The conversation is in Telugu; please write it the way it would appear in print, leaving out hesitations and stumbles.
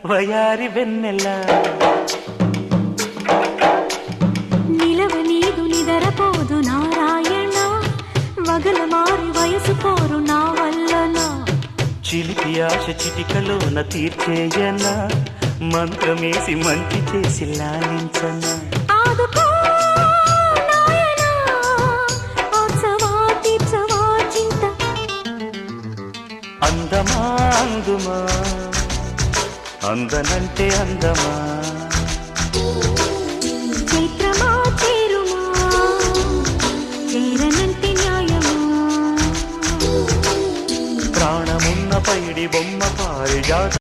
వయారి వెన్నెల నిలవ నీదు నిదరపోదు నారాయణ వగల మారి వయసు పోరు నా వల్లనా చిలిపి ఆశ చిటికలోన తీర్చేయనా మంత్రమేసి మంచి చేసి లాలించనా ఆదుకో నాయనా ఆత్సవా తీర్చవా చింత అందమా అందుమా అందనంటే అందమా చైత్రమా చేరుమా చేరనంటే న్యాయమా ప్రాణమున్న పైడి బొమ్మ పారిజాత